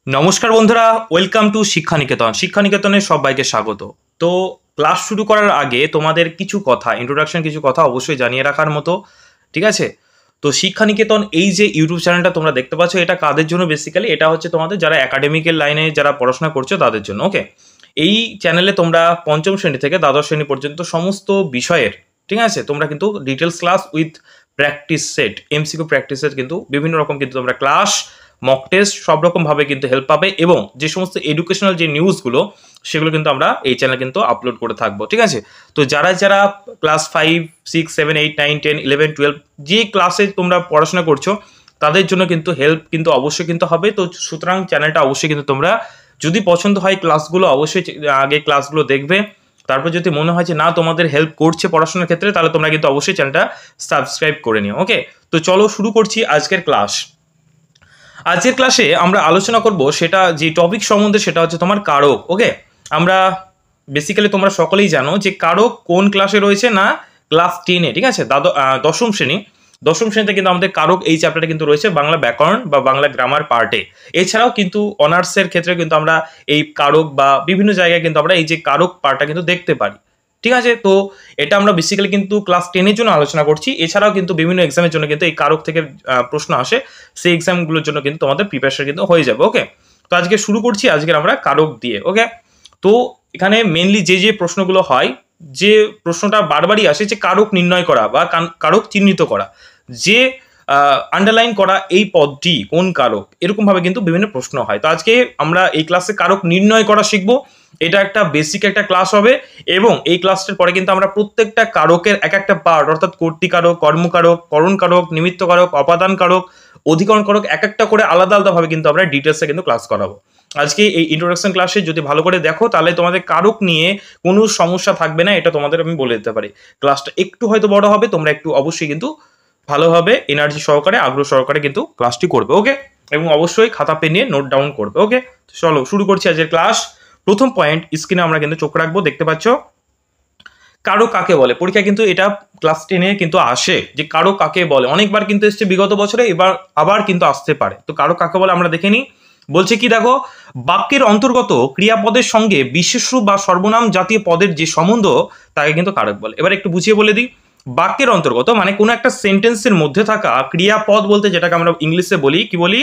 নমস্কার বন্ধুরা, welcome to শিক্ষানিকেতন। শিক্ষানিকেতনে সবাইকে স্বাগত। তো ক্লাস শুরু করার আগে তোমাদের কিছু কথা, ইন্ট্রোডাকশন কিছু কথা অবশ্যই জানিয়ে রাখার মতো, ঠিক আছে? তো শিক্ষানিকেতন এই যে ইউটিউব চ্যানেলটা তোমরা দেখতে পাচ্ছ, এটা কাদের জন্য? বেসিক্যালি এটা হচ্ছে তোমাদের যারা একাডেমিকের লাইনে যারা পড়াশোনা করছো তাদের জন্য। ওকে, এই চ্যানেলে তোমরা পঞ্চম শ্রেণী থেকে দ্বাদশ শ্রেণী পর্যন্ত সমস্ত বিষয়ের, ঠিক আছে, তোমরা কিন্তু details class with practice set, MCQ practice set কিন্তু বিভিন্ন রকম কিন্তু তোমরা ক্লাস, মক টেস্ট সব রকম ভাবে কিন্তু হেল্প পাবে, এবং যে সমস্ত এডুকেশনাল যে নিউজগুলো সেগুলো কিন্তু আমরা এই চ্যানেলে কিন্তু আপলোড করে থাকবো, ঠিক আছে? তো যারা যারা ক্লাস 5, 6, 7, 8, 9, 10, 11, 12 যে ক্লাসে তোমরা পড়াশোনা করছো তাদের জন্য কিন্তু হেল্প কিন্তু অবশ্যই কিন্তু হবে। তো সুতরাং চ্যানেলটা অবশ্যই কিন্তু তোমরা, যদি পছন্দ হয় ক্লাসগুলো, অবশ্যই আগে ক্লাসগুলো দেখবে। তারপর যদি মনে হয় যে না তোমাদের হেল্প করছে পড়াশোনার ক্ষেত্রে, তাহলে তোমরা কিন্তু অবশ্যই চ্যানেলটা সাবস্ক্রাইব করে নিও। ওকে, তো চলো শুরু করছি আজকের ক্লাস। আজকের ক্লাসে আমরা আলোচনা করব সেটা যে টপিক সম্বন্ধে, সেটা হচ্ছে তোমার কারক। ওকে, আমরা বেসিক্যালি তোমরা সকলেই জানো যে কারক কোন ক্লাসে রয়েছে, না ক্লাস 10-এ, ঠিক আছে? দশম শ্রেণী, দশম শ্রেণীতে কিন্তু আমাদের কারক এই চ্যাপ্টারটা কিন্তু রয়েছে বাংলা ব্যাকরণ বা বাংলা গ্রামার পার্টে। এছাড়াও কিন্তু অনার্সের ক্ষেত্রে কিন্তু আমরা এই কারক বা বিভিন্ন জায়গায় কিন্তু আমরা এই যে কারক পার্টটা কিন্তু দেখতে পারি, ঠিক আছে? তো এটা আমরা বেসিক্যালি কিন্তু ক্লাস 10-এর জন্য আলোচনা করছি। এছাড়াও কিন্তু বিভিন্ন এক্সামের জন্য কিন্তু এই কারক থেকে প্রশ্ন আসে, সেই এক্সামগুলোর জন্য কিন্তু তোমাদের প্রিপারেশন কিন্তু হয়ে যাবে। ওকে, তো আজকে শুরু করছি আজকের আমরা কারক দিয়ে। ওকে, তো এখানে মেনলি যে যে প্রশ্নগুলো হয়, যে প্রশ্নটা বারবারই আসে যে কারক নির্ণয় করা বা কারক চিহ্নিত করা, যে আন্ডারলাইন করা এই পদটি কোন কারক, এরকম ভাবে কিন্তু বিভিন্ন প্রশ্ন হয়। তো আজকে আমরা এই ক্লাসে কারক নির্ণয় করা শিখবো। এটা একটা বেসিক একটা ক্লাস হবে, এবং এই ক্লাসটার পরে কিন্তু আমরা প্রত্যেকটা কারকের এক একটা পার্ট, অর্থাৎ কর্তৃকারক, কর্মকারক, করণকারক, নিমিত্তকারক, অপাদান কারক, অধিকরণ কারক, এক একটা করে আলাদা আলাদা ভাবে কিন্তু আমরা ডিটেলসে কিন্তু ক্লাস করাবো। আজকে এই ইন্ট্রোডাকশন ক্লাসে যদি ভালো করে দেখো, তাহলে তোমাদের কারক নিয়ে কোনো সমস্যা থাকবে না, এটা তোমাদের আমি বলে দিতে পারি। ক্লাসটা একটু হয়তো বড় হবে, তোমরা একটু অবশ্যই কিন্তু ভালোভাবে এনার্জি সহকারে, আগ্রহ সহকারে কিন্তু ক্লাসটি করবে। ওকে, এবং অবশ্যই খাতা পেন নিয়ে নোট ডাউন করবে। ওকে, চলো শুরু করছি আজকের ক্লাস। প্রথম পয়েন্ট, স্ক্রিনে আমরা কিন্তু চোখ রাখবো, দেখতে পাচ্ছ কারক কাকে বলে। পরীক্ষা কিন্তু এটা ক্লাস 10-এ কিন্তু আসে যে কারক কাকে বলে, অনেকবার কিন্তু এসছে বিগত বছরে, এবার আবার কিন্তু আসতে পারে। তো কারক কাকে বলে আমরা দেখে নিই। বলছে কি দেখো, বাক্যের অন্তর্গত ক্রিয়াপদের সঙ্গে বিশেষ্য বা সর্বনাম জাতীয় পদের যে সম্বন্ধ তাকে কিন্তু কারক বলে। এবার একটু বুঝিয়ে বলে দিই। বাক্যের অন্তর্গত মানে কোনো একটা সেন্টেন্সের মধ্যে থাকা ক্রিয়াপদ বলতে যেটাকে আমরা ইংলিশে বলি, কি বলি?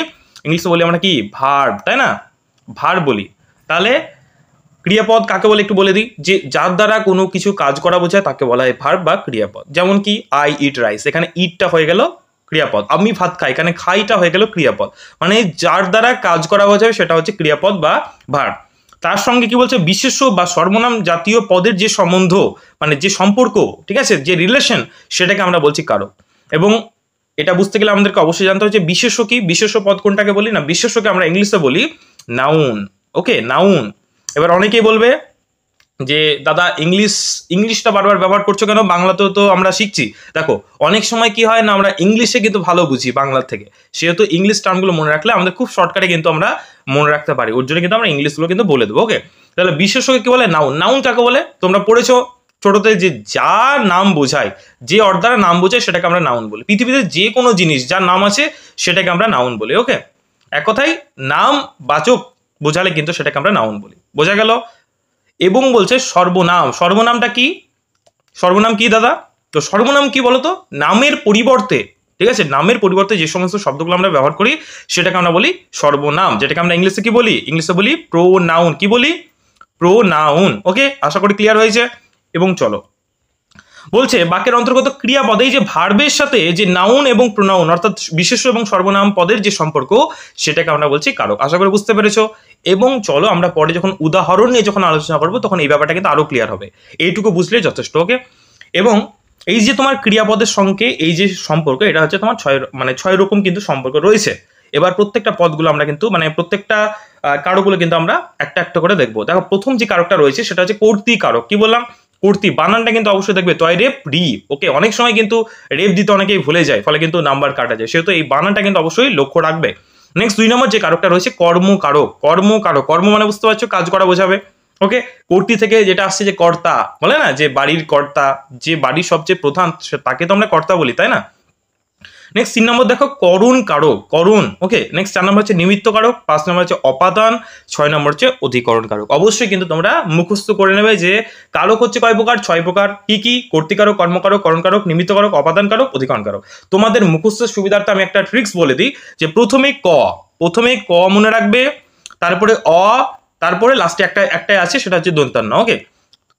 ইংলিশে বলি আমরা কি? ভার্ব, তাই না? ভার্ব বলি। তাহলে ক্রিয়াপদ কাকে বলে একটু বলে দিই, যে যার দ্বারা কোনো কিছু কাজ করা বোঝায় তাকে বলা হয় ভার্ব বা ক্রিয়াপদ। যেমন কি আই ইট রাইস, এখানে ইটটা হয়ে গেল ক্রিয়াপদ। আমি ভাত খাই, এখানে খাইটা হয়ে গেল ক্রিয়াপদ। মানে যার দ্বারা কাজ করা বোঝায় সেটা হচ্ছে ক্রিয়াপদ বা ভার্ব। তার সঙ্গে কি বলছে, বিশেষ্য বা সর্বনাম জাতীয় পদের যে সম্বন্ধ, মানে যে সম্পর্ক, ঠিক আছে, যে রিলেশন, সেটাকে আমরা বলছি কারক। এবং এটা বুঝতে গেলে আমাদেরকে অবশ্যই জানতে হবে যে বিশেষ্য কি, বিশেষ্য পদ কোনটাকে বলি, না বিশেষ্যকে আমরা ইংলিশে বলি নাউন। ওকে, নাউন। এবার অনেকেই বলবে যে দাদা ইংলিশটা বারবার ব্যবহার করছো কেন, বাংলাতেও তো আমরা শিখছি। দেখো, অনেক সময় কি হয় না, আমরা ইংলিশে কিন্তু ভালো বুঝি বাংলার থেকে, সেহেতু ইংলিশ টার্মগুলো মনে রাখলে আমাদের খুব শর্টকাটে কিন্তু আমরা মনে রাখতে পারি, ওর জন্য কিন্তু আমরা ইংলিশগুলো কিন্তু বলে দেবো। ওকে, তাহলে বিশেষজ্ঞ কি বলে? নাউন। নাউন কাকে বলে? তোমরা পড়েছো ছোটতে যে যা নাম বোঝায়, যে অর্ধারা নাম বোঝায় সেটাকে আমরা নাউন বলি। পৃথিবীতে যে কোনো জিনিস যার নাম আছে সেটাকে আমরা নাউন বলি। ওকে, এক কথায় নাম বাচক বোঝালে কিন্তু সেটাকে আমরা নাউন বলি। বোঝা গেল? এবং বলছে সর্বনাম। সর্বনামটা কি? সর্বনাম কি দাদা? তো সর্বনাম কি বলতো? নামের পরিবর্তে, ঠিক আছে, নামের পরিবর্তে যে সমস্ত শব্দগুলো আমরা ব্যবহার করি সেটাকে আমরা বলি সর্বনাম, যেটাকে আমরা ইংলিশে কি বলি? ইংলিশে বলি প্রোনাউন। কি বলি? প্রোনাউন। ওকে, আশা করি ক্লিয়ার হয়েছে। এবং চলো, বলছে বাক্যের অন্তর্গত ক্রিয়াপদে যে ভার্বের সাথে যে নাউন এবং প্রোনাউন, অর্থাৎ বিশেষ্য এবং সর্বনাম পদের যে সম্পর্ক, সেটাকে আমরা বলছি কারক। আশা করি বুঝতে পেরেছো। এবং চলো আমরা পরে যখন উদাহরণ নিয়ে যখন আলোচনা করবো তখন এই ব্যাপারটা কিন্তু আরো ক্লিয়ার হবে, এইটুকু বুঝলে যথেষ্ট। ওকে, এবং এই যে তোমার ক্রিয়াপদের সঙ্গে এই যে সম্পর্ক, এটা হচ্ছে তোমার ছয় রকম কিন্তু সম্পর্ক রয়েছে। এবার প্রত্যেকটা পদগুলো আমরা কিন্তু, মানে প্রত্যেকটা কারকগুলো কিন্তু আমরা একটা একটা করে দেখবো। দেখো, প্রথম যে কারকটা রয়েছে সেটা হচ্ছে কর্তৃকারক। কি বললাম? কর্তৃ। বানানটা কিন্তু অবশ্যই দেখবে তয় রেপ রি। ওকে, অনেক সময় কিন্তু রেপ দিতে অনেকেই ভুলে যায়, ফলে কিন্তু নাম্বার কাটা যায়, সেহেতু এই বানানটা কিন্তু অবশ্যই লক্ষ্য রাখবে। নেক্সট 2 নম্বর যে কারকটা রয়েছে কর্মকারক। কর্মকারক, কর্ম মানে বুঝতে পারছো কাজ করা বোঝাবে। ওকে, কর্তৃ থেকে যেটা আসছে যে কর্তা, বলে না যে বাড়ির কর্তা, যে বাড়ির সবচেয়ে প্রধান তাকে তো আমরা কর্তা বলি, তাই না? নেক্সট 3 নম্বর দেখো করণ কারক, করণ। ওকে, নেক্সট 4 নম্বর হচ্ছে নিমিত্ত কারক, 5 নম্বর হচ্ছে অপাদান, 6 নম্বর হচ্ছে অধিকরণ কারক। অবশ্যই কিন্তু তোমরা মুখস্থ করে নেবে যে কারক হচ্ছে কয় প্রকার, 6 প্রকার। কি কি? কর্তৃকারক, কর্মকারক, করণ কারক, নিমিত্ত কারক, অপাদান কারক, অধিকরণ কারক। তোমাদের মুখস্থের সুবিধার্থে আমি একটা ট্রিক্স বলে দিই যে প্রথমে ক মনে রাখবে, তারপরে তারপরে লাস্টে একটাই আছে, সেটা হচ্ছে দন্তান্ন। ওকে,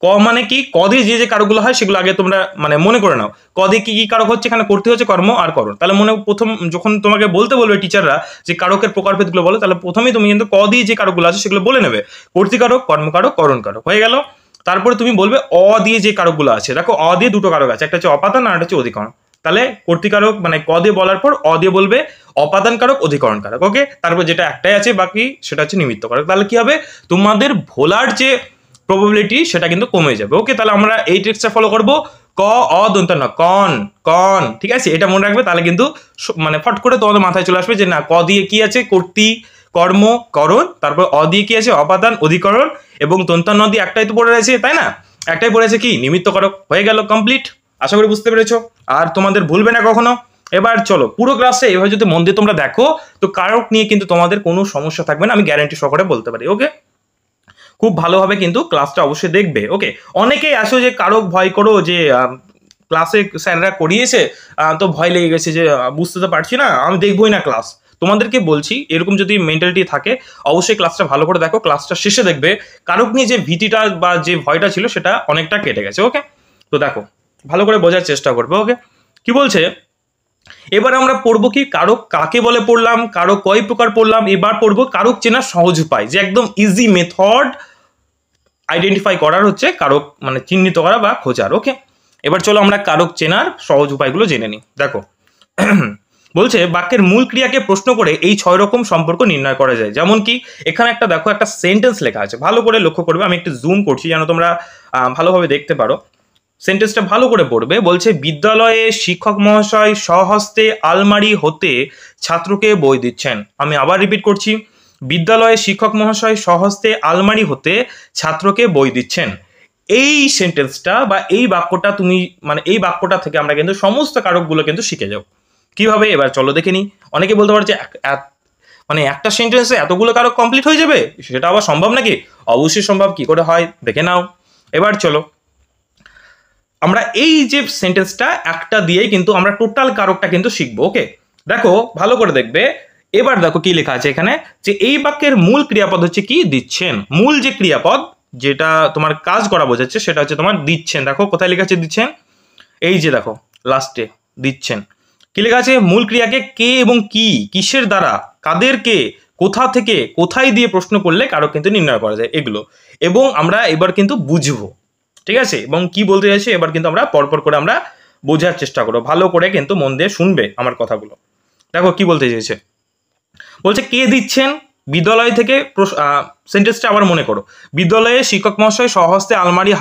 ক মানে কি? ক দিয়ে যে কারকগুলো হয় সেগুলো আগে তোমরা মানে মনে করে নাও। ক দিয়ে কি কি কারক হচ্ছে, এখানে করতে হচ্ছে কর্ম আর করণ। তাহলে প্রথম যখন তোমাকে বলতে বলবে টিচাররা যে কারকের প্রকারভেদগুলো বলো, তাহলে প্রথমেই তুমি কিন্তু ক দিয়ে যে কারকগুলো আছে সেগুলো বলে নেবে। কর্তৃকারক, কর্মকারক, করণ কারক হয়ে গেল। তারপরে তুমি বলবে অ দিয়ে যে কারকগুলো আছে। দেখো অ দিয়ে দুটো কারক আছে, একটা হচ্ছে অপাদান আর একটা হচ্ছে অধিকরণ। তাহলে কর্তৃকারক মানে ক দিয়ে বলার পর অ দিয়ে বলবে অপাদান কারক, অধিকরণ কারক। ওকে, তারপর যেটা একটাই আছে বাকি সেটা হচ্ছে নিমিত্ত কারক। তাহলে কি হবে, তোমাদের ভোলার যে প্রবাবিলিটি সেটা কিন্তু কমে যাবে। ওকে, তাহলে আমরা এই ট্রিক্সটা ফলো করব। ক অ দন্তান্ন, কন, ঠিক আছে, এটা মনে রাখবে। তাহলে কিন্তু মানে ফট করে তোমাদের মাথায় চলে আসবে যে না, ক দিয়ে কি আছে, কর্তৃ, কর্ম, করণ, তারপর অ দিয়ে কি আছে, অপাদান, অধিকরণ, এবং দন্তান্ন দিয়ে একটাই তো পড়ে রয়েছে, তাই না? একটাই পড়েছে কি, নিমিত্ত কারক। হয়ে গেল কমপ্লিট। আশা করি বুঝতে পেরেছো, আর তোমাদের ভুলবে না কখনো। এবার চলো পুরো ক্লাসে এভাবে যদি মন দিয়ে তোমরা দেখো, তো কারক নিয়ে কিন্তু তোমাদের কোনো সমস্যা থাকবে না, আমি গ্যারান্টি সহকারে বলতে পারি। ওকে, খুব ভালোভাবে কিন্তু ক্লাসটা অবশ্যই দেখবে। ওকে, অনেকেই আসো যে কারক ভয় করো যে ক্লাসে স্যাররা করিয়েছে তো ভয় লেগে গেছে যে বুঝতে তো পারছি না, আমি দেখবোই না ক্লাস। তোমাদেরকে বলছি, এরকম যদি মেন্টালিটি থাকে অবশ্যই ক্লাসটা ভালো করে দেখো। ক্লাসটা শেষে দেখবে কারক নিয়ে যে ভীতিটা বা যে ভয়টা ছিল সেটা অনেকটা কেটে গেছে। ওকে, তো দেখো ভালো করে বোঝার চেষ্টা করবে। ওকে, কি বলছে, এবার আমরা পড়বো কি, কারক কাকে বলে পড়লাম, কারক কয় প্রকার পড়লাম। এবার পড়বো কারক চেনার সহজ উপায়, যে একদম ইজি মেথড আইডেন্টিফাই করার হচ্ছে কারক মানে চিহ্নিত করা বা খোঁজার। ওকে, এবার চলো আমরা কারক চেনার সহজ উপায়গুলো জেনে নিই। দেখো বলছে বাক্যের মূল ক্রিয়াকে প্রশ্ন করে এই 6 রকম সম্পর্ক নির্ণয় করা যায়। যেমন কি এখানে একটা দেখো একটা সেন্টেন্স লেখা আছে, ভালো করে লক্ষ্য করবে। আমি একটু জুম করছি যেন তোমরা ভালোভাবে দেখতে পারো। সেন্টেন্সটা ভালো করে পড়বে। বলছে বিদ্যালয়ে শিক্ষক মহাশয় স্বহস্তে আলমারি হতে ছাত্রকে বই দিচ্ছেন। আমি আবার রিপিট করছি, বিদ্যালয়ে শিক্ষক মহাশয় স্বহস্তে আলমারি হতে ছাত্রকে বই দিচ্ছেন। এই সেন্টেন্সটা বা এই বাক্যটা তুমি মানে এই বাক্যটা থেকে আমরা কিন্তু সমস্ত কারকগুলো কিন্তু শিখে যাও। কিভাবে, এবার চলো দেখে নিই। অনেকে বলতে পারে যে মানে একটা সেন্টেন্সে এতগুলো কারক কমপ্লিট হয়ে যাবে, সেটা আবার সম্ভব নাকি? অবশ্যই সম্ভব। কি করে হয় দেখে নাও। এবার চলো আমরা এই যে সেন্টেন্সটা একটা দিয়েই কিন্তু আমরা টোটাল কারকটা কিন্তু শিখবো। ওকে, দেখো ভালো করে দেখবে। এবার দেখো কি লেখা আছে এখানে, যে এই বাক্যের মূল ক্রিয়াপদ হচ্ছে কি, দিচ্ছেন। মূল যে ক্রিয়াপদ যেটা তোমার কাজ করা বোঝাচ্ছে সেটা হচ্ছে তোমার দিচ্ছেন। দেখো কোথায় লেখা আছে দিচ্ছেন, এই যে দেখো লাস্টে দিচ্ছেন। কি লেখা আছে, মূল ক্রিয়াকে কে এবং কি, কিসের দ্বারা, কাদেরকে, কোথা থেকে, কোথায় দিয়ে প্রশ্ন করলে কারক কিন্তু নির্ণয় করা যায়, এগুলো। এবং আমরা এবার কিন্তু বুঝবো, ঠিক আছে? এবং কি বলতে চাইছে এবার কিন্তু আমরা পরপর করে আমরা বোঝার চেষ্টা করবো। ভালো করে কিন্তু মন দিয়ে শুনবে আমার কথাগুলো। দেখো কি বলতে চাইছে, বলছে কে দিচ্ছেন, বিদ্যালয় থেকে। সেন্টেন্সটা আবার মনে করো, বিদ্যালয়ে শিক্ষক মহাশয় স্বহস্তে আলমারি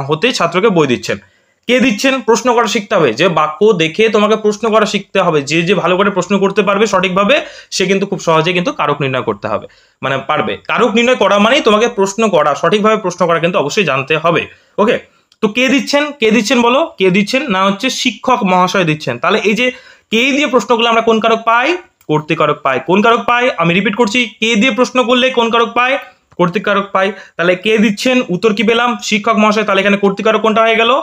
হতে ছাত্রকে বই দিচ্ছেন। কে দিচ্ছেন, প্রশ্ন করা শিখতে হবে। যে বাক্য দেখে তোমাকে প্রশ্ন করা শিখতে হবে। যে ভালো করে প্রশ্ন করতে পারবে সঠিকভাবে, সে কিন্তু খুব সহজে কিন্তু কারক নির্ণয় করতে হবে, মানে পারবে। কারক নির্ণয় করা মানেই তোমাকে প্রশ্ন করা, সঠিকভাবে প্রশ্ন করা কিন্তু অবশ্যই জানতে হবে। ওকে, তো কে দিচ্ছেন বলো, কে দিচ্ছেন না হচ্ছে শিক্ষক মহাশয় দিচ্ছেন। তাহলে এই যে কে দিয়ে প্রশ্নগুলো আমরা কোন কারক পাই, কর্তৃকারক পাই। কোন কারক পাই, আমি রিপিট করছি, কে দিয়ে প্রশ্ন করলে কোন কারক পাই, কর্তৃকারক পাই। তাহলে কে দিচ্ছেন, উত্তর কি পেলাম, শিক্ষক মহাশয়। তাহলে এখানে কর্তৃকারক কোনটা হয়ে গেল,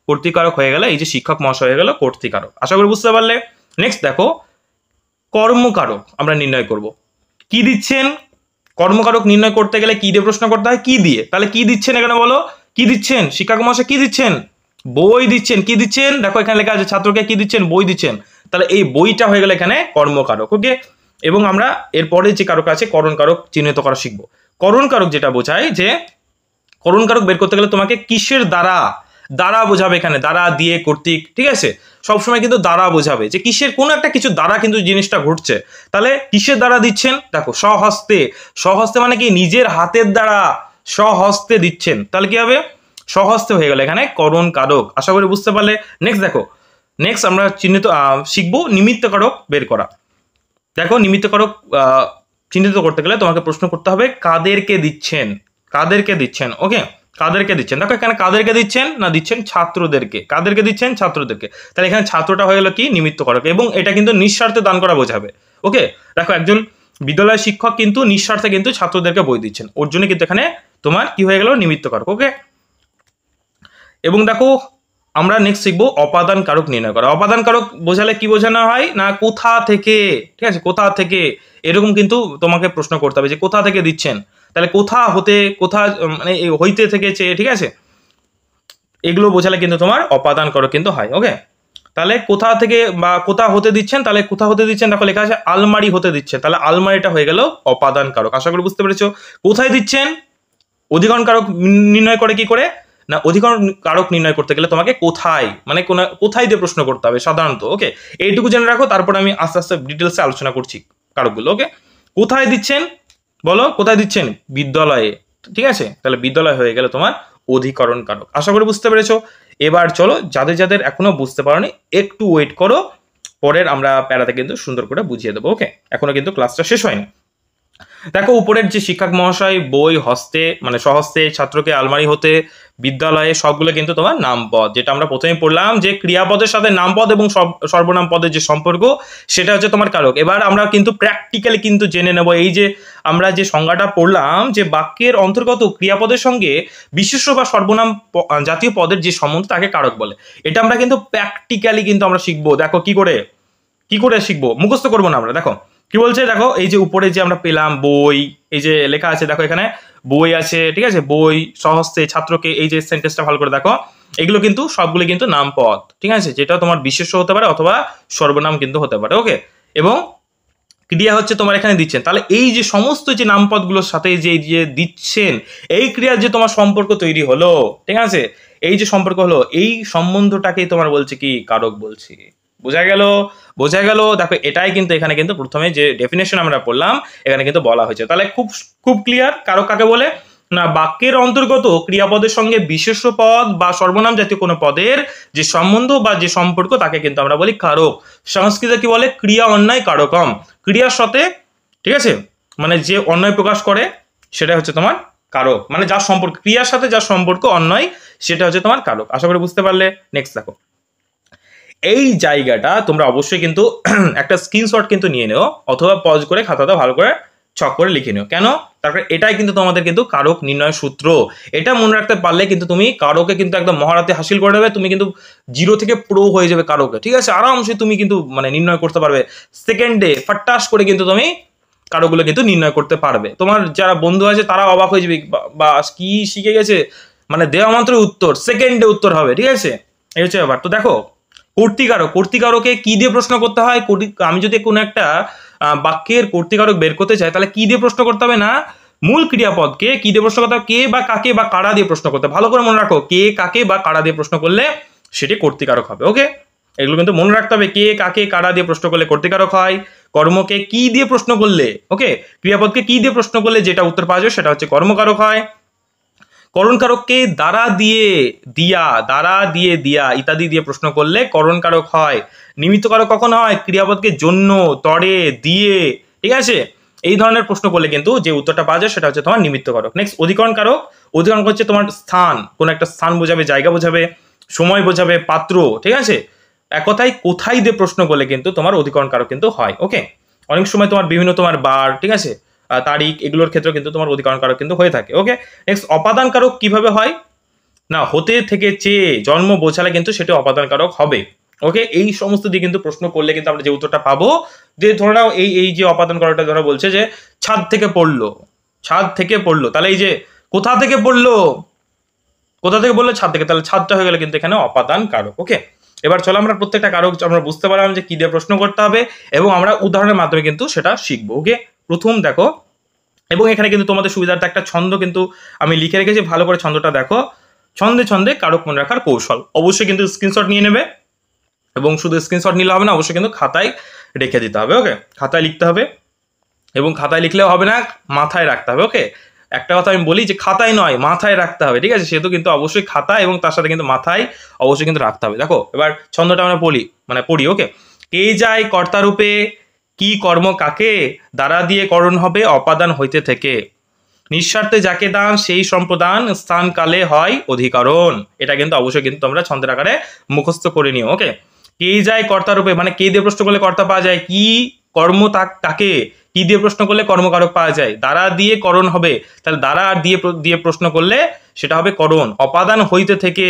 কর্তৃকারক হয়ে গেল, এই যে শিক্ষক মহাশয় হয়ে গেল কর্তৃকারক। আশা করি বুঝতে পারলে। নেক্সট দেখো কর্মকারক আমরা নির্ণয় করব। কি দিচ্ছেন, কর্মকারক নির্ণয় করতে গেলে কি দিয়ে প্রশ্ন করতে হয়, কি দিয়ে। তাহলে কি দিচ্ছেন এখানে বলো, কি দিচ্ছেন, শিক্ষক মহাশয় কি দিচ্ছেন, বই দিচ্ছেন। কি দিচ্ছেন, দেখো এখানে লেখা আছে ছাত্রকে কি দিচ্ছেন, বই দিচ্ছেন। তাহলে এই বইটা হয়ে গেল এখানে কর্মকারক। ওকে, এবং আমরা এরপরে যে কারক আছে করণ কারক চিহ্নিত করা শিখবো। করণ কারক যেটা বোঝায় যে করণ কারক বের করতে গেলে তোমাকে কিসের দ্বারা, দ্বারা বোঝাবে এখানে, দ্বারা দিয়ে কর্তৃক, ঠিক আছে? সবসময় কিন্তু দ্বারা বোঝাবে যে কিসের, কোনো একটা কিছু দ্বারা কিন্তু জিনিসটা ঘটছে। তাহলে কিসের দ্বারা দিচ্ছেন, দেখো স্বহস্তে। স্বহস্তে মানে কি, নিজের হাতের দ্বারা স্বহস্তে দিচ্ছেন। তাহলে কি হবে, স্বহস্তে হয়ে গেল এখানে করণ কারক। আশা করি বুঝতে পারলে। নেক্সট দেখো, নেক্সট আমরা চিহ্নিত শিখবো নিমিত্ত কারক বের করা। দেখো নিমিত্ত কারক চিহ্নিত করতে গেলে তোমাকে প্রশ্ন করতে হবে কাদেরকে দিচ্ছেন, কাদেরকে দিচ্ছেন। ওকে, কাদেরকে দিচ্ছেন, দেখো এখানে কাদেরকে দিচ্ছেন না, দিচ্ছেন ছাত্রদেরকে। কাদেরকে দিচ্ছেন? ছাত্রদেরকে। তাহলে এখানে ছাত্রটা হয়ে গেল কি নিমিত্ত কারক, এবং এটা কিন্তু নিঃস্বার্থে দান করা বোঝাবে। ওকে, দেখো একজন বিদ্যালয় শিক্ষক কিন্তু নিঃস্বার্থে কিন্তু ছাত্রদেরকে বই দিচ্ছেন, ওর জন্য কিন্তু এখানে তোমার কি হয়ে গেল নিমিত্ত কারক। ওকে, এবং দেখো আমরা নেক্সট শিখবো অপাদান কারক নির্ণয় করা। অপাদান কারক বোঝালে কি বোঝানো হয় না, কোথা থেকে, ঠিক আছে, কোথা থেকে, এরকম কিন্তু তোমাকে প্রশ্ন করতে হবে যে কোথা থেকে দিচ্ছেন। তাহলে কোথা হতে, কোথা মানে হইতে থেকে চেয়ে, ঠিক আছে, এগুলো বোঝালে কিন্তু তোমার অপাদান কারক কিন্তু হয়। ওকে, তাহলে কোথা থেকে বা কোথা হতে দিচ্ছেন, তাহলে কোথা হতে দিচ্ছেন দেখো লেখা আছে আলমারি হতে দিচ্ছে, তাহলে আলমারিটা হয়ে গেল অপাদান কারক। আশা করি বুঝতে পেরেছো। কোথায় দিচ্ছেন? অধিকরণ কারক নির্ণয় করে কি করে না, অধিকরণ কারক নির্ণয় করতে গেলে তোমাকে কোথায়, মানে কোথায় দিয়ে প্রশ্ন করতে হবে সাধারণত। ওকে, এইটুকু জেনে রাখো, তারপর আমি আস্তে আস্তে ডিটেলসে আলোচনা করছি কারকগুলো। ওকে, কোথায় দিচ্ছেন বলো, কোথায় দিচ্ছেন? বিদ্যালয়ে, ঠিক আছে, তাহলে বিদ্যালয় হয়ে গেল তোমার অধিকরণ কারক। আশা করি বুঝতে পেরেছো। এবার চলো, যাদের যাদের এখনো বুঝতে পারোনি একটু ওয়েট করো, পরের আমরা প্যারাতে কিন্তু সুন্দর করে বুঝিয়ে দেবো। ওকে, এখনো কিন্তু ক্লাসটা শেষ হয়নি। দেখো উপরের যে শিক্ষক মহাশয় বই হস্তে মানে স্বহস্তে ছাত্রকে আলমারি হতে বিদ্যালয়ে, সবগুলো কিন্তু তোমার নামপদ, যেটা আমরা প্রথমে পড়লাম যে ক্রিয়াপদের সাথে নামপদ এবং সর্বনাম পদের যে সম্পর্ক, সেটা হচ্ছে তোমার কারক। এবার আমরা কিন্তু প্র্যাকটিক্যালি কিন্তু জেনে নেব, এই যে আমরা যে সংজ্ঞাটা পড়লাম যে বাক্যের অন্তর্গত ক্রিয়াপদের সঙ্গে বিশেষ্য বা সর্বনাম জাতীয় পদের যে সম্বন্ধ তাকে কারক বলে। এটা আমরা কিন্তু প্র্যাকটিক্যালি কিন্তু আমরা শিখবো। দেখো কি করে শিখবো, মুখস্থ করবো না আমরা। দেখো কি বলছে, দেখো এই যে উপরে যে আমরা পেলাম বই, এই যে লেখা আছে দেখো এখানে বই আছে, ঠিক আছে, বই স্বহস্তে ছাত্রকে, এই যে সেন্টেন্সটা ভালো করে দেখো, এগুলো কিন্তু সবগুলো কিন্তু নামপদ, ঠিক আছে, যেটা তোমার বিশেষ্য হতে পারে অথবা সর্বনাম কিন্তু হতে পারে। ওকে, এবং ক্রিয়া হচ্ছে তোমার এখানে দিচ্ছেন, তাহলে এই যে সমস্ত যে নামপদগুলোর সাথে যে দিচ্ছেন, এই ক্রিয়ার যে তোমার সম্পর্ক তৈরি হলো, ঠিক আছে, এই যে সম্পর্ক হলো, এই সম্বন্ধটাকেই তোমার বলছে কি কারক বলছি। বোঝা গেল। দেখো এটাই কিন্তু এখানে কিন্তু প্রথমে যে ডেফিনেশন আমরা পড়লাম এখানে কিন্তু বলা হয়েছে। তাহলে খুব ক্লিয়ার, কারক কাকে বলে না, বাক্যের অন্তর্গত ক্রিয়াপদের সঙ্গে বিশেষ্য পদ বা সর্বনাম জাতীয় কোনো পদের যে সম্বন্ধ বা যে সম্পর্ক তাকে কিন্তু আমরা বলি কারক। সংস্কৃতে কি বলে, ক্রিয়া অন্যায় কারকম, ক্রিয়ার সাথে, ঠিক আছে, মানে যে অন্যায় প্রকাশ করে সেটা হচ্ছে তোমার কারক, মানে যার সম্পর্ক, ক্রিয়ার সাথে যার সম্পর্ক অন্যায় সেটা হচ্ছে তোমার কারক। আশা করি বুঝতে পারলে। নেক্সট দেখো, এই জায়গাটা তোমরা অবশ্যই কিন্তু একটা স্ক্রিনশট কিন্তু নিয়ে নেও, অথবা পজ করে খাতাটা ভালো করে ছক করে লিখে নিও। কেন? তারপরে এটাই কিন্তু তোমাদের কিন্তু কারক নির্ণয় সূত্র। এটা মনে রাখতে পারলে কিন্তু তুমি কারকে কিন্তু একদম মহারাতে হাসিল করে দেবে, তুমি কিন্তু 0 থেকে প্রো হয়ে যাবে কারকে, ঠিক আছে, আরামসে তুমি কিন্তু মানে নির্ণয় করতে পারবে সেকেন্ডে, ফাটাস করে কিন্তু তুমি কারকগুলো কিন্তু নির্ণয় করতে পারবে। তোমার যারা বন্ধু আছে তারা অবাক হয়ে যাবে, বা কি শিখে গেছে, মানে দেওয়া মাত্র উত্তর, সেকেন্ডে উত্তর হবে, ঠিক আছে, এই হচ্ছে ব্যাপার। তো দেখো কর্তৃকারকে কি দিয়ে প্রশ্ন করতে হয়, আমি যদি কোনো একটা বাক্যের কর্তৃকারক বের করতে চাই তাহলে কি দিয়ে প্রশ্ন করতে হবে না, মূল ক্রিয়াপদকে কি দিয়ে প্রশ্ন করতে হবে, কে বা কাকে বা কারা দিয়ে প্রশ্ন করতে হবে। ভালো করে মনে রাখো, কে কাকে বা কারা দিয়ে প্রশ্ন করলে সেটি কর্তৃকারক হবে। ওকে, এগুলো কিন্তু মনে রাখতে হবে, কে কাকে কারা দিয়ে প্রশ্ন করলে কর্তৃকারক হয়, কর্মকে কি দিয়ে প্রশ্ন করলে, ওকে, ক্রিয়াপদকে কি দিয়ে প্রশ্ন করলে যেটা উত্তর পাওয়া যায় সেটা হচ্ছে কর্মকারক হয়। করণকারককে দ্বারা দিয়ে দিয়া ইত্যাদি দিয়ে প্রশ্ন করলে করণকারক হয়। নিমিত্তকারক কখন হয়, ক্রিয়াপদকে জন্য, তরে, দিয়ে, ঠিক আছে, এই ধরনের প্রশ্ন করলে কিন্তু যে উত্তরটা পাওয়া যায় সেটা হচ্ছে তোমার নিমিত্তকারক। নেক্সট অধিকরণ হচ্ছে তোমার স্থান, কোন একটা স্থান বোঝাবে, জায়গা বোঝাবে, সময় বোঝাবে, পাত্র, ঠিক আছে, এক কথায় কোথায় দিয়ে প্রশ্ন করলে কিন্তু তোমার অধিকরণ কারক কিন্তু হয়। ওকে, অনেক সময় তোমার বিভিন্ন তোমার বার, ঠিক আছে, তারিখ, এগুলোর ক্ষেত্রে কিন্তু তোমার অধিকরণ কারক কিন্তু হয়ে থাকে। ওকে, নেক্সট অপাদান কারক কিভাবে হয় না, হতে থেকে চেয়ে জন্ম বোঝালে কিন্তু সেটা অপাদান কারক হবে। ওকে, এই সমস্ত দিয়ে কিন্তু প্রশ্ন করলে কিন্তু আমরা যে উত্তরটা পাবো, যে ধরে নাও এই যে অপাদান কারকটা ধরা বলছে যে ছাদ থেকে পড়লো, তাহলে এই যে কোথা থেকে পড়লো, ছাদ থেকে, তাহলে ছাদটা হয়ে গেলে কিন্তু এখানে অপাদান কারক। ওকে, এবার চলো আমরা প্রত্যেকটা কারক আমরা বুঝতে পারলাম যে কি দিয়ে প্রশ্ন করতে হবে, এবং আমরা উদাহরণের মাধ্যমে কিন্তু সেটা শিখবো। ওকে, প্রথম দেখো, এবং এখানে কিন্তু তোমাদের সুবিধার্থে একটা ছন্দ কিন্তু আমি লিখে রেখেছি, ভালো করে ছন্দটা দেখো। ছন্দে কারক মনে রাখার কৌশল, অবশ্যই কিন্তু স্ক্রিনশট নিয়ে নেবে, এবং শুধু স্ক্রিনশট নিলে হবে না, অবশ্যই কিন্তু খাতায় রেখে দিতে হবে। ওকে, খাতায় লিখতে হবে, এবং খাতায় লিখলেও হবে না, মাথায় রাখতে হবে। ওকে, একটা কথা আমি বলি যে খাতায় নয় মাথায় রাখতে হবে, ঠিক আছে, সেহেতু কিন্তু অবশ্যই খাতা এবং তার সাথে কিন্তু মাথায় অবশ্যই কিন্তু রাখতে হবে। দেখো এবার ছন্দটা আমরা পড়ি। ওকে, কে যায় কর্তারূপে, কি কর্ম কাকে, দ্বারা দিয়ে করণ হবে অপাদান হইতে থেকে। নিঃস্বার্থে যাকে দান সেই সম্প্রদান, স্থান কালে হয় অধিকরণ। এটা কিন্তু অবশ্যই কিন্তু তোমরা ছন্দের আকারে মুখস্থ করে নিও। ওকে, কে যায় কর্তা রূপে, মানে কে দিয়ে প্রশ্ন করলে কর্তা পাওয়া যায়, কি কর্ম তাকে, কি দিয়ে প্রশ্ন করলে কর্মকারক পাওয়া যায়, দ্বারা দিয়ে করণ হবে, তাহলে দ্বারা আর দিয়ে প্রশ্ন করলে সেটা হবে করণ। অপাদান হইতে থেকে,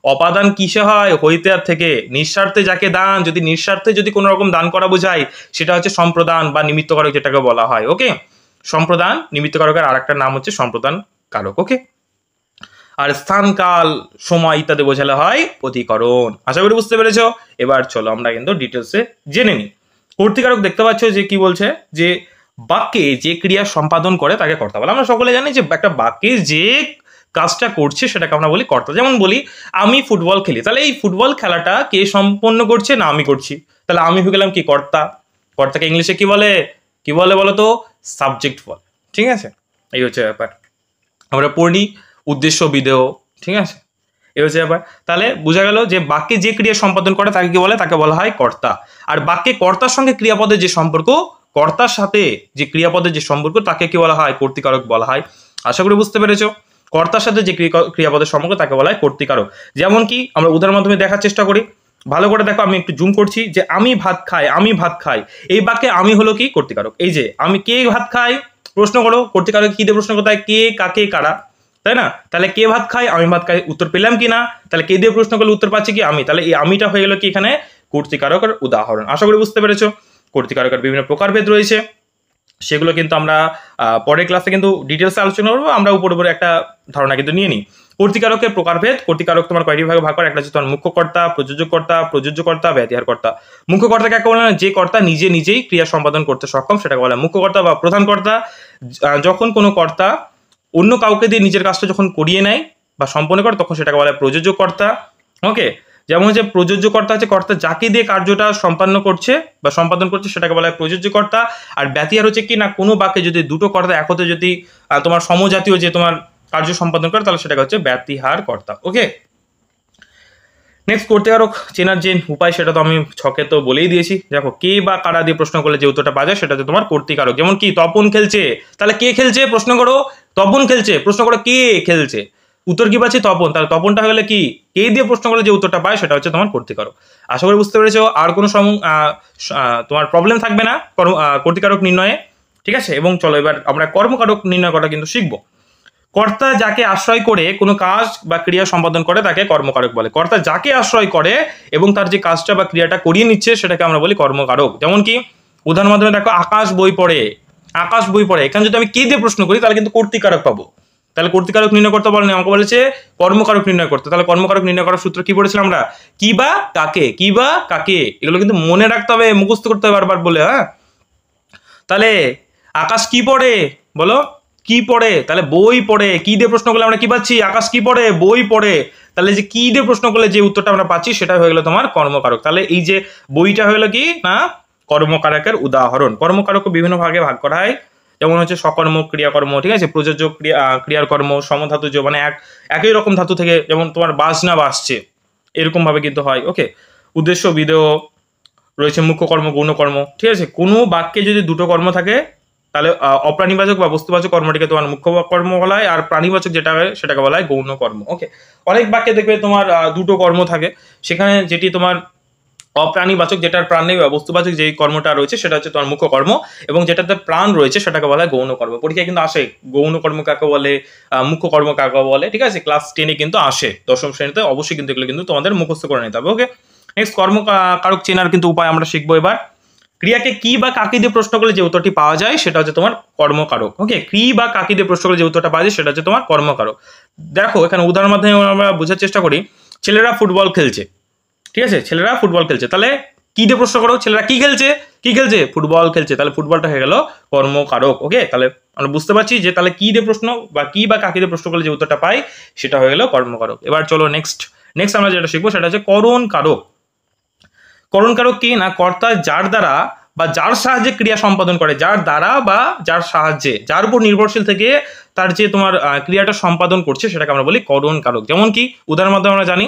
অপাদান কিসে হয়, হইতে আর থেকে। নিঃস্বার্থে যাকে দান, যদি নিঃস্বার্থে যদি কোনো রকম দান করা বোঝায় সেটা হচ্ছে সম্প্রদান বা নিমিত্তকারক যেটাকে বলা হয়। ওকে, সম্প্রদান নিমিত্তকারকের আর একটা নাম হচ্ছে সম্প্রদান কারক। ওকে, আর স্থান কাল সময় ইত্যাদি বোঝালে হয় অধিকরণ। আশা করি বুঝতে পেরেছো। এবার চলো আমরা কিন্তু ডিটেলসে জেনে নিই। কর্তৃকারক দেখতে পাচ্ছ যে কি বলছে, যে বাক্যে যে ক্রিয়া সম্পাদন করে তাকে কর্তা বলে। আমরা সকলে জানি যে একটা বাক্যে যে কাজটা করছে সেটাকে আমরা বলি কর্তা। যেমন বলি আমি ফুটবল খেলি, তাহলে এই ফুটবল খেলাটা কে সম্পন্ন করছে, না আমি করছি, তাহলে আমি হয়ে গেলাম কি কর্তা। কর্তাকে ইংলিশে কি বলে, কি বলে বলো তো, সাবজেক্ট বলে। ঠিক আছে, এই হচ্ছে ব্যাপার। আমরা পড়ি উদ্দেশ্য বিধেয়, ঠিক আছে, এই হচ্ছে ব্যাপার। তাহলে বোঝা গেল যে বাক্যে যে ক্রিয়া সম্পাদন করে তাকে কি বলে, তাকে বলা হয় কর্তা। আর বাক্যে কর্তার সঙ্গে ক্রিয়াপদের যে সম্পর্ক, কর্তার সাথে যে ক্রিয়াপদের যে সম্পর্ক তাকে কি বলা হয়, কর্তৃকারক বলা হয়। আশা করি বুঝতে পেরেছো। কর্তার সাথে যে ক্রিয়াপদের সম্পর্ক তাকে বলা হয় কর্তৃকারক। যেমন কি আমরা উদাহরণের মাধ্যমে দেখার চেষ্টা করি, ভালো করে দেখো, আমি একটু জুম করছি, যে আমি ভাত খাই, আমি ভাত খাই, এই বাক্যে আমি হলো কি কর্তৃকারক। এই যে আমি কে ভাত খাই, প্রশ্ন করো কর্তৃকারক কি দিয়ে প্রশ্ন করতে হয়, কে কাকে কারা, তাই না? তাহলে কে ভাত খায়, আমি ভাত খাই, উত্তর পেলাম কি না? তাহলে কে দিয়ে প্রশ্ন করলে উত্তর পাচ্ছি কি আমি, তাহলে এই আমিটা হয়ে গেল কি এখানে কর্তৃকারকের উদাহরণ। আশা করি বুঝতে পেরেছো। কর্তৃকারকের বিভিন্ন প্রকারভেদ রয়েছে, সেগুলো কিন্তু আমরা পরের ক্লাসে কিন্তু ডিটেলসে আলোচনা করবো। আমরা উপরে উপরে একটা ধারণা কিন্তু নিয়ে নিই। কর্তৃকারকের প্রকারভেদ, কর্তৃকারক তোমার কয়টি ভাগে ভাগ করে, একটা হচ্ছে তোমার মুখ্যকর্তা, প্রযোজ্যকর্তা, ব্যতিহারকর্তা। মুখ্যকর্তা কাকে বলে, যে কর্তা নিজে নিজেই ক্রিয়া সম্পাদন করতে সক্ষম সেটাকে বলে মুখ্যকর্তা বা প্রধান কর্তা। যখন কোনো কর্তা অন্য কাউকে দিয়ে নিজের কাজটা যখন করিয়ে নেয় বা সম্পন্ন করে তখন সেটাকে বলা হয় প্রযোজ্যকর্তা। ওকে, যেমন হচ্ছে প্রযোজ্যকর্তা হচ্ছে কর্তা যাকে দিয়ে কার্যটা সম্পন্ন করছে বা সম্পাদন করছে সেটাকে বলা হয় প্রযোজ্যকর্তা। আর ব্যতিহার হচ্ছে কি না, কোনো বাক্যে যদি দুটো কর্তা একত্রে যদি তোমার সমজাতীয় যে তোমার কার্য সম্পাদন করে তাহলে সেটাকে হচ্ছে ব্যতিহার কর্তা। ওকে, নেক্সট কর্তৃকারক চেনার যে উপায় সেটা তো আমি ছকে তো বলেই দিয়েছি। দেখো কে বা কারা দিয়ে প্রশ্ন করলে যে উত্তরটা পাওয়া যায় সেটা হচ্ছে তোমার কর্তৃকারক। যেমন কি তপন খেলছে, তাহলে কে খেলছে প্রশ্ন করো, তপন খেলছে, প্রশ্ন করো কে খেলছে, উত্তর কি পাচ্ছি তপন, তাহলে তপনটা হলে কি কে দিয়ে প্রশ্ন করলে যে উত্তরটা পায় সেটা হচ্ছে তোমার কর্তৃকারক। আশা করি বুঝতে পেরেছো। আর কোনো তোমার প্রবলেম থাকবে না কর্তৃকারক নির্ণয়ে। ঠিক আছে, এবং চলো এবার আমরা কর্মকারক নির্ণয় করা কিন্তু শিখবো। কর্তা যাকে আশ্রয় করে কোনো কাজ বা ক্রিয়া সম্পাদন করে তাকে কর্মকারক বলে। কর্তা যাকে আশ্রয় করে এবং তার যে কাজটা বা ক্রিয়াটা করিয়ে নিচ্ছে সেটাকে আমরা বলি কর্মকারক। যেমন কি উদাহরণের মাধ্যমে দেখো, আকাশ বই পড়ে, আকাশ বই পড়ে, এখানে যদি আমি কে দিয়ে প্রশ্ন করি তাহলে কিন্তু কর্তৃকারক পাবো। তাহলে কর্তৃকারক নির্ণয় করতে বলেনি, আমাকে বলেছে কর্মকারক নির্ণয় করতে। তাহলে কর্মকারক নির্ণয় করার সূত্র কি পড়েছিলাম আমরা, কি বা কাকে, কি বা কাকে, এগুলো কিন্তু মনে রাখতে হবে, মুখস্থ করতে হবে বারবার বলে। হ্যাঁ, তাহলে আকাশ কি পড়ে বলো, কি পড়ে, তাহলে বই পড়ে। কি দিয়ে প্রশ্ন করলে আমরা কি পাচ্ছি, আকাশ কি পড়ে, বই পড়ে। তাহলে যে কি দিয়ে প্রশ্ন করলে যে উত্তরটা আমরা পাচ্ছি সেটা হয়ে গেল তোমার কর্মকারক। তাহলে এই যে বইটা হয়ে গেল কি না কর্মকারকের উদাহরণ। কর্মকারক বিভিন্ন ভাগে ভাগ করা হয়, যেমন হচ্ছে সকর্ম ক্রিয়াকর্ম, ঠিক আছে, প্রযোজ্য ক্রিয়ার কর্ম, সমধাতুজ মানে একই রকম ধাতু থেকে, যেমন তোমার বাজনা বাজছে এরকম ভাবে কিন্তু হয়। ওকে, উদ্দেশ্য বিধেয় রয়েছে, মুখ্য কর্ম, গৌণকর্ম। ঠিক আছে, কোনো বাক্যে যদি দুটো কর্ম থাকে তাহলে অপ্রাণীবাচক বা বস্তুবাচক কর্মটিকে তোমার মুখ্য কর্ম বলা হয়, আর প্রাণীবাচক যেটা হয় সেটাকে বলা হয় গৌণ কর্ম। ওকে, অনেক বাক্যে দেখবে তোমার দুটো কর্ম থাকে, সেখানে যেটি তোমার অপ্রাণীবাচক, যেটার প্রাণ নেই বা বস্তুবাচক যেই কর্মটা রয়েছে সেটা হচ্ছে তোমার মুখ্য কর্ম, এবং যেটাতে প্রাণ রয়েছে সেটাকে বলা হয় গৌণ কর্ম। পরীক্ষায় কিন্তু আসে গৌণ কর্ম কাকে বলে, মুখ্য কর্ম কাকে বলে। ঠিক আছে, ক্লাস 10-এ কিন্তু আসে, দশম শ্রেণীতে অবশ্যই কিন্তু এগুলো কিন্তু তোমাদের মুখস্থ করে নিতে হবে। ওকে, নেক্সট কর্মকারক চেনার কিন্তু উপায় আমরা শিখবো এবার। ক্রিয়াকে কি বা কাকে দিয়ে প্রশ্ন করলে যে উত্তরটি পাওয়া যায় সেটা হচ্ছে তোমার কর্মকারক। ওকে, কি বা কাকে দিয়ে প্রশ্ন করলে যে উত্তরটা পাওয়া যায় সেটা হচ্ছে তোমার কর্মকারক। দেখো এখানে উদাহরণের মাধ্যমে আমরা বোঝার চেষ্টা করি, ছেলেরা ফুটবল খেলছে। ঠিক আছে, ছেলেরা ফুটবল খেলছে, তাহলে কি দিয়ে প্রশ্ন করো, ছেলেরা কি খেলছে, কি খেলছে, ফুটবল খেলছে, তাহলে ফুটবলটা হয়ে গেল কর্মকারক। ওকে, তাহলে আমরা বুঝতে পারছি যে তাহলে কি দিয়ে প্রশ্ন বা কি বা কাকে দিয়ে প্রশ্ন করলে যে উত্তরটা পাই সেটা হয়ে গেল কর্মকারক। এবার চলো নেক্সট আমরা যেটা শিখবো সেটা হচ্ছে করণকারক। করণকারক কি না, কর্তা যার দ্বারা বা যার সাহায্যে ক্রিয়া সম্পাদন করে, যার দ্বারা বা যার সাহায্যে, যার উপর নির্ভরশীল থেকে তার যে তোমার ক্রিয়াটা সম্পাদন করছে সেটাকে আমরা বলি করণকারক। যেমন কি উদাহরণের মাধ্যমে আমরা জানি,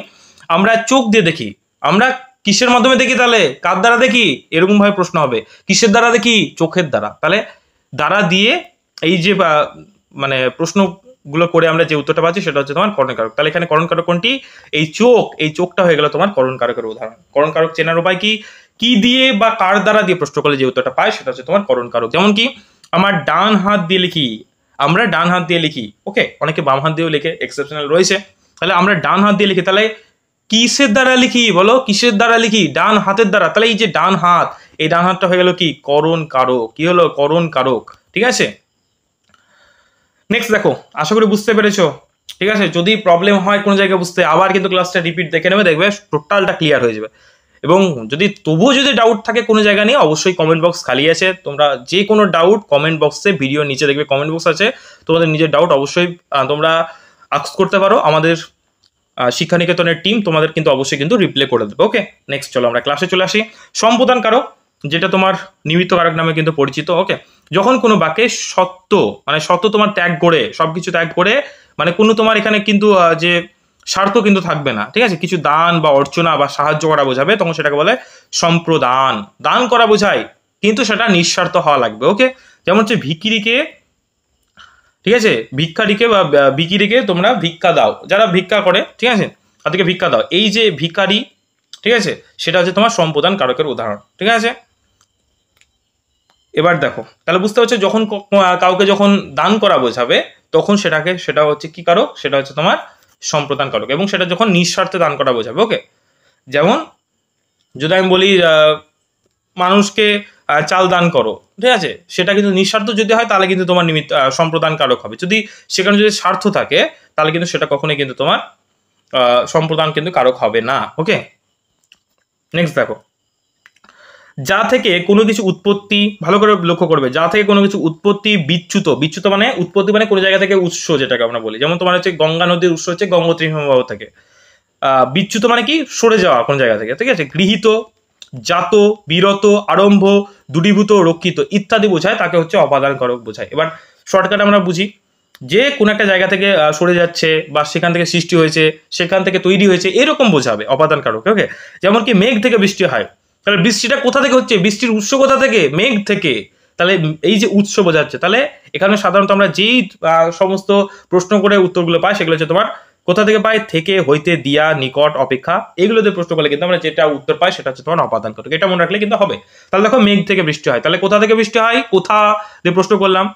আমরা চোখ দিয়ে দেখি, আমরা কিসের মাধ্যমে দেখি, তাহলে কার দ্বারা দেখি, এরকম ভাবে প্রশ্ন হবে, কিসের দ্বারা দেখি, চোখের দ্বারা। তাহলে দ্বারা দিয়ে এই যে মানে প্রশ্নগুলো করে আমরা যে উত্তরটা পাচ্ছি সেটা হচ্ছে তোমার করণকারক। তাহলে এখানে করণকারক কোনটি? এই চোখটা হয়ে গেল তোমার করণকারকের উদাহরণ। করণকারক চেনার উপায় কি? কি দিয়ে বা কার দ্বারা দিয়ে প্রশ্ন করলে যে উত্তরটা পায় সেটা হচ্ছে তোমার করণকারক। যেমন কি আমার ডান হাত দিয়ে লিখি, আমরা ডান হাত দিয়ে লিখি, ওকে, অনেকে বাম হাত দিয়েও লিখে, এক্সেপশনাল রয়েছে। তাহলে আমরা ডান হাত দিয়ে লিখি, তাহলে কিসের দ্বারা লিখি বলো? কিসের দ্বারা লিখি? ডান হাতের দ্বারা। তাহলে এই যে ডান হাত, এই ডান হাতটা হয়ে গেল কি? করণকারক। কি হলো? করণকারক। ঠিক আছে, নেক্সট দেখো, আশা করি বুঝতে পেরেছো। ঠিক আছে, যদি প্রবলেম হয় কোনো জায়গায় বুঝতে, আবার কিন্তু ক্লাসটা রিপিট দেখে নেবে, দেখবে টোটালটা ক্লিয়ার হয়ে যাবে। এবং তবুও যদি ডাউট থাকে কোনো জায়গা নিয়ে, অবশ্যই কমেন্ট বক্স খালি আছে, তোমরা যে কোনো ডাউট কমেন্ট বক্সে, ভিডিও নিচে দেখবে কমেন্ট বক্স আছে, তোমাদের নিজের ডাউট অবশ্যই তোমরা আস্ক করতে পারো। আমাদের শিক্ষানিকেতনের টিম তোমাদের কিন্তু অবশ্যই কিন্তু রিপ্লাই করে দেবে। ওকে, নেক্সট চলো আমরা ক্লাসে চলে আসি। সম্বোধন কারক, যেটা তোমার নিমিত্ত কারক নামে কিন্তু পরিচিত। ওকে, যখন কোনো বাক্যে সত্য, মানে সত্য তোমার ত্যাগ করে, সবকিছু ত্যাগ করে, মানে কোনো তোমার এখানে কিন্তু যে স্বার্থ কিন্তু থাকবে না, ঠিক আছে, কিছু দান বা অর্চনা বা সাহায্য করা বোঝাবে, তখন সেটাকে বলে সম্প্রদান। দান করা বোঝায়, কিন্তু সেটা নিঃস্বার্থ হওয়া লাগবে। ওকে, যেমন হচ্ছে ভিখিরিকে, ঠিক আছে, ভিক্ষারিকে বা ভিখিরিকে তোমরা ভিক্ষা দাও, যারা ভিক্ষা করে, ঠিক আছে, তাদেরকে ভিক্ষা দাও। এই যে ভিখারি, ঠিক আছে, সেটা হচ্ছে তোমার সম্প্রদান কারকের উদাহরণ। ঠিক আছে, এবার দেখো, তাহলে বুঝতে পারছো, যখন কাউকে যখন দান করা বোঝাবে, তখন সেটা হচ্ছে কি কারক? সেটা হচ্ছে তোমার সম্প্রদান কারক। এবং সেটা যখন নিঃস্বার্থে দান করা বোঝাবে। ওকে, যেমন যদি আমি বলি মানুষকে চাল দান করো, ঠিক আছে, সেটা কিন্তু নিঃস্বার্থ যদি হয়, তাহলে কিন্তু তোমার সম্প্রদান কারক হবে। যদি সেখানে যদি স্বার্থ থাকে, তাহলে কিন্তু সেটা কখনোই কিন্তু তোমার সম্প্রদান কিন্তু কারক হবে না। ওকে, নেক্সট দেখো, যা থেকে কোনো কিছু উৎপত্তি, ভালো করে লক্ষ্য করবে, যা থেকে কোনো কিছু উৎপত্তি বিচ্যুত মানে উৎপত্তি মানে কোনো জায়গা থেকে উৎস, যেটাকে আমরা বলি। যেমন তোমার হচ্ছে গঙ্গা নদীর উৎস হচ্ছে গঙ্গোত্রী হিমবাহ থেকে। বিচ্যুত মানে কি? সরে যাওয়া কোনো জায়গা থেকে। ঠিক আছে, গৃহীত, জাত, বিরত, আরম্ভ, দূরীভূত, রক্ষিত ইত্যাদি বোঝায়, তাকে হচ্ছে অপাদান কারক বোঝায়। এবার শর্টকাট আমরা বুঝি, যে কোনো একটা জায়গা থেকে সরে যাচ্ছে, বা সেখান থেকে সৃষ্টি হয়েছে, সেখান থেকে তৈরি হয়েছে, এরকম বোঝাবে অপাদান কারক। ওকে, যেমন কি মেঘ থেকে বৃষ্টি হয়, তাহলে বৃষ্টিটা কোথা থেকে হচ্ছে? বৃষ্টির উৎস কোথা থেকে? মেঘ থেকে। তাহলে এই যে উৎস বোঝাচ্ছে, তাহলে এখানে সাধারণত আমরা যেই সমস্ত প্রশ্ন করে উত্তরগুলো পাই, সেগুলো হচ্ছে তোমার কোথা থেকে পাই? থেকে, হইতে, দিয়া, নিকট, অপেক্ষা, এগুলোতে প্রশ্ন করলে কিন্তু আমরা যেটা উত্তর পাই সেটা হচ্ছে তোমার অপাদান কারক। এটা মনে রাখলে কিন্তু হবে। তাহলে দেখো, মেঘ থেকে বৃষ্টি হয়, তাহলে কোথা থেকে বৃষ্টি হয়? কোথা দিয়ে প্রশ্ন করলাম,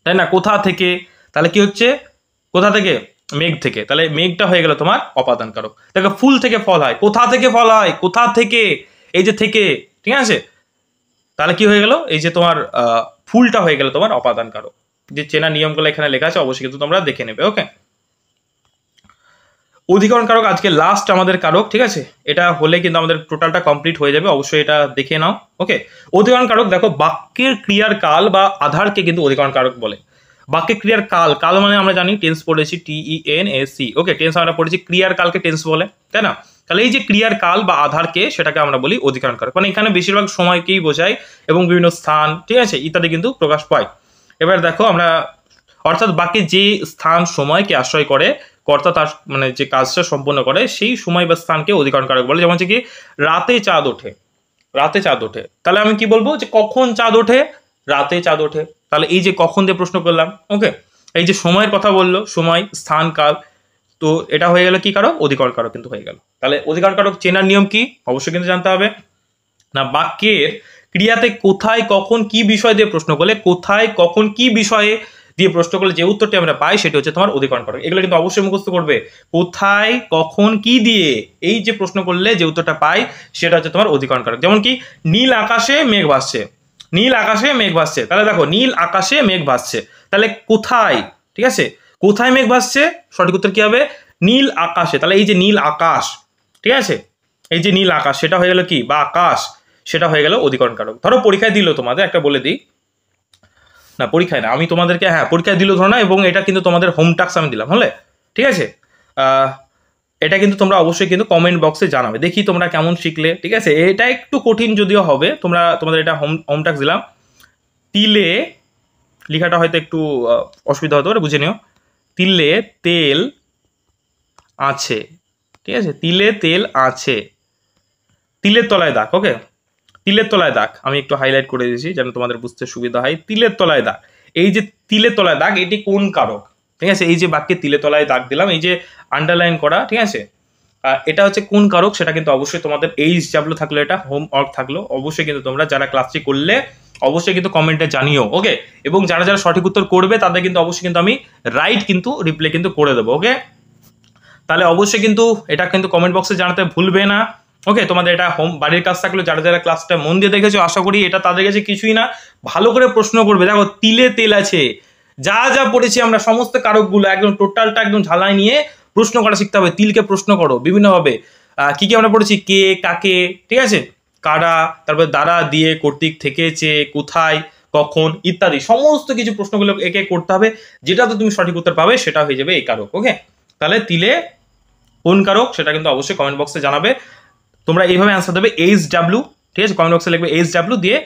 তাই না? কোথা থেকে, তাহলে কি হচ্ছে? কোথা থেকে? মেঘ থেকে। তাহলে মেঘটা হয়ে গেল তোমার অপাদান কারক। দেখো, ফুল থেকে ফল হয়, কোথা থেকে ফল হয়? কোথা থেকে, এই যে থেকে, ঠিক আছে, তাহলে কি হয়ে গেল? এই যে তোমার ফুলটা হয়ে গেল তোমার অপাদান কারক। যে চেনা নিয়মগুলো এখানে লেখা আছে, অবশ্যই কিন্তু তোমরা দেখে নেবে। ওকে, অধিকরণ কারক আজকে লাস্ট আমাদের কারক। ঠিক আছে, এটা হলে কিন্তু আমাদের টোটালটা কমপ্লিট হয়ে যাবে, অবশ্যই এটা দেখে নাও। ওকে, অধিকরণ কারক দেখো, বাক্যের ক্রিয়ার কাল বা আধারকে কিন্তু অধিকরণ কারক বলে। বাক্যের ক্রিয়ার কাল, কাল মানে আমরা জানি টেন্স পড়েছি, TENSE। ওকে, টেন্স আমরা পড়েছি, ক্রিয়ার কালকে টেন্স বলে, তাই না? তাহলে এই যে ক্রিয়ার কাল বা আধারকে, সেটাকে আমরা বলি অধিকরণ কারক। মানে এখানে বেশিরভাগ সময়কেই বোঝায়, এবং বিভিন্ন স্থান, ঠিক আছে, ইত্যাদি কিন্তু প্রকাশ পায়। এবার দেখো আমরা, অর্থাৎ বাক্যে যে স্থান সময়কে আশ্রয় করে কর্তা তার মানে যে কাজটা সম্পন্ন করে, সেই সময় বা স্থানকে অধিকরণ কারক বলে। যেমন হচ্ছে কি, রাতে চাঁদ ওঠে, রাতে চাঁদ ওঠে, তাহলে আমি কি বলবো? যে কখন চাঁদ ওঠে? রাতে চাঁদ ওঠে। তাহলে এই যে কখন দিয়ে প্রশ্ন করলাম। ওকে, এই যে সময়ের কথা বললো, সময়, স্থান, কাল, তো এটা হয়ে গেল কি কারক? অধিকরণ কারক কিন্তু হয়ে গেল। তাহলে অধিকরণ কারক চেনার নিয়ম কি? অবশ্যই কিন্তু জানতে হবে না। বাক্যের ক্রিয়াতে কোথায়, কখন, কি বিষয় দিয়ে প্রশ্ন করলে, কোথায়, কখন, কি বিষয়ে দিয়ে প্রশ্ন করলে যে উত্তরটি আমরা পাই, সেটি হচ্ছে তোমার অধিকরণ কারক। এগুলো কিন্তু অবশ্যই মুখস্থ করবে। কোথায়, কখন, কি দিয়ে এই যে প্রশ্ন করলে যে উত্তরটা পাই, সেটা হচ্ছে তোমার অধিকরণ কারক। যেমন কি, নীল আকাশে মেঘ ভাসছে, নীল আকাশে মেঘ ভাসছে। তাহলে দেখো, নীল আকাশে মেঘ ভাসছে, তাহলে কোথায়? ঠিক আছে, কোথায় মেঘ ভাসছে? সঠিক উত্তর কি হবে? নীল আকাশে। তাহলে এই যে নীল আকাশ, ঠিক আছে, এই যে নীল আকাশ, সেটা হয়ে গেল কি? বা আকাশ, সেটা হয়ে গেল অধিকরণ কারক। ধরো পরীক্ষায় দিল তোমাদের, একটা বলে দিই, না পরীক্ষায় না, আমি তোমাদেরকে, হ্যাঁ পরীক্ষায় দিল ধরো না, এবং এটা কিন্তু তোমাদের হোম টাস্ক আমি দিলাম, হলে ঠিক আছে, এটা কিন্তু তোমরা অবশ্যই কিন্তু কমেন্ট বক্সে জানাবে, দেখি তোমরা কেমন শিখলে। ঠিক আছে, এটা একটু কঠিন যদিও হবে, তোমাদের এটা হোম টাস্ক দিলাম। তিলে, লেখাটা হয়তো একটু অসুবিধা হতে পারে, বুঝে নিও। তিলে তেল আছে, ঠিক আছে, তিলে তেল আছে, তিলের তলায় দাগ। ওকে, তিলের তলায় দাগ আমি একটু হাইলাইট করে দিয়েছি যেন তোমাদের বুঝতে সুবিধা হয়। তিলের তলায় দাগ, এই যে তিলে তলায় দাগ, এটি কোন কারক, ঠিক আছে? এই যে বাক্যে তিলে তলায় দাগ দিলাম, এই যে আন্ডারলাইন করা, ঠিক আছে, এটা হচ্ছে কোন কারক, সেটা কিন্তু অবশ্যই তোমাদের HW থাকলো, এটা হোমওয়ার্ক থাকলো, অবশ্যই কিন্তু তোমরা যারা ক্লাসটি করলে অবশ্যই কিন্তু কমেন্টে জানিও, ওকে? এবং যারা যারা সঠিক উত্তর করবে তাদের কিন্তু অবশ্যই কিন্তু আমি রাইট কিন্তু রিপ্লাই কিন্তু করে দেবো, ওকে? তাহলে অবশ্যই কিন্তু এটা কিন্তু কমেন্ট বক্সে জানাতে ভুলবে না, ওকে? তোমাদের এটা বাড়ির কাজ থাকলো, যারা যারা ক্লাসটা মন দিয়ে দেখেছো আশা করি এটা তাদের কাছে কিছুই না, ভালো করে প্রশ্ন করবে। দেখো তিলে তেল আছে, যা যা পড়েছি আমরা সমস্ত কারকগুলো একদম টোটালটা একদম ঝালাই নিয়ে প্রশ্ন করা শিখতে হবে। তিলকে প্রশ্ন করো বিভিন্নভাবে, কি কি আমরা পড়েছি, কে, কাকে, ঠিক আছে, কারা, তারপরে দ্বারা, দিয়ে, কর্তৃক, থেকে, চেয়ে, কোথায়, কখন ইত্যাদি সমস্ত কিছু প্রশ্নগুলো একে করতে হবে, যেটা তো তুমি সঠিক উত্তর পাবে সেটা হয়ে যাবে এই কারক, ওকে? তাহলে তিলে কোন কারক সেটা কিন্তু অবশ্যই কমেন্ট বক্সে জানাবে। তোমরা এইভাবে অ্যান্সার দেবে HW, ঠিক আছে? কমেন্ট বক্সে লিখবে HW দিয়ে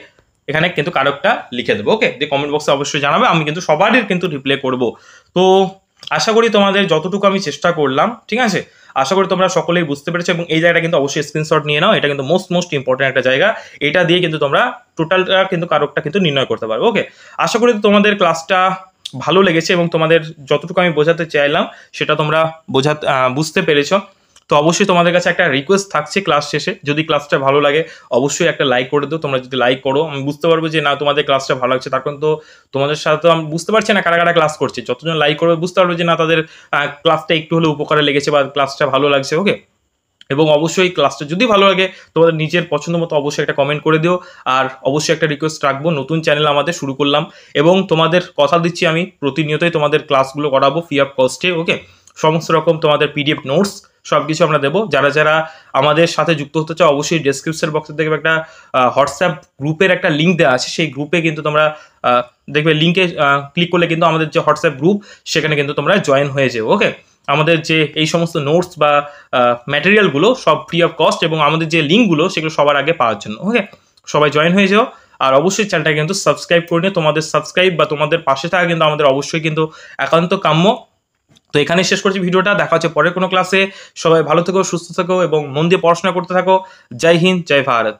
এখানে কিন্তু কারকটা লিখে দেবো, ওকে? দিয়ে কমেন্ট বক্সে অবশ্যই জানাবে, আমি কিন্তু সবারই কিন্তু রিপ্লাই করব। তো আশা করি তোমাদের যতটুকু আমি চেষ্টা করলাম, ঠিক আছে, আশা করি তোমরা সকলেই বুঝতে পেরেছো। এবং এই জায়গাটা কিন্তু অবশ্যই স্ক্রিনশট নিয়ে নাও, এটা কিন্তু মোস্ট ইম্পর্টেন্ট একটা জায়গা, এটা দিয়ে কিন্তু তোমরা টোটালটা কিন্তু কারকটা কিন্তু নির্ণয় করতে পারবে, ওকে? আশা করি তোমাদের ক্লাসটা ভালো লেগেছে এবং তোমাদের যতটুকু আমি বোঝাতে চাইলাম সেটা তোমরা বুঝতে পেরেছো। তো অবশ্যই তোমাদের কাছে একটা রিকোয়েস্ট থাকছে, ক্লাস শেষে যদি ক্লাসটা ভালো লাগে অবশ্যই একটা লাইক করে দিও। তোমরা যদি লাইক করো আমি বুঝতে পারবো যে না তোমাদের ক্লাসটা ভালো লাগছে, তার কারণ তো তোমাদের সাথে তো আমি বুঝতে পারছি না কারা কারা ক্লাস করছে, যতজন লাইক করবে বুঝতে পারবে যে না তাদের ক্লাসটা একটু হলে উপকারে লেগেছে বা ক্লাসটা ভালো লাগছে, ওকে? এবং অবশ্যই ক্লাসটা যদি ভালো লাগে তোমাদের নিজের পছন্দ মতো অবশ্যই একটা কমেন্ট করে দিও। আর অবশ্যই একটা রিকোয়েস্ট রাখবো, নতুন চ্যানেল আমাদের শুরু করলাম এবং তোমাদের কথা দিচ্ছি আমি প্রতিনিয়তই তোমাদের ক্লাসগুলো করাবো ফ্রি অফ কস্টে, ওকে? সমস্ত রকম তোমাদের PDF নোটস সব কিছু আমরা দেবো। যারা যারা আমাদের সাথে যুক্ত হতে চাও অবশ্যই ডেসক্রিপশন বক্সে দেখবে একটা হোয়াটসঅ্যাপ গ্রুপের একটা লিঙ্ক দেওয়া আছে, সেই গ্রুপে কিন্তু তোমরা দেখবে লিঙ্কে ক্লিক করলে কিন্তু আমাদের যে হোয়াটসঅ্যাপ গ্রুপ সেখানে কিন্তু তোমরা জয়েন হয়ে যাও, ওকে? আমাদের যে এই সমস্ত নোটস বা ম্যাটেরিয়ালগুলো সব ফ্রি অফ কস্ট এবং আমাদের যে লিঙ্কগুলো সেগুলো সবার আগে পাওয়ার জন্য, ওকে? সবাই জয়েন হয়ে যাও। আর অবশ্যই চ্যানেলটা কিন্তু সাবস্ক্রাইব করে নিও, তোমাদের সাবস্ক্রাইব বা তোমাদের পাশে থাকা কিন্তু আমাদের অবশ্যই কিন্তু একান্ত কাম্য। তো এখানে শেষ করছি ভিডিওটা, দেখা হচ্ছে পরের কোনো ক্লাসে। সবাই ভালো থেকো, সুস্থ থেকো এবং মন দিয়ে পড়াশোনা করতে থাকো। জয় হিন্দ, জয় ভারত।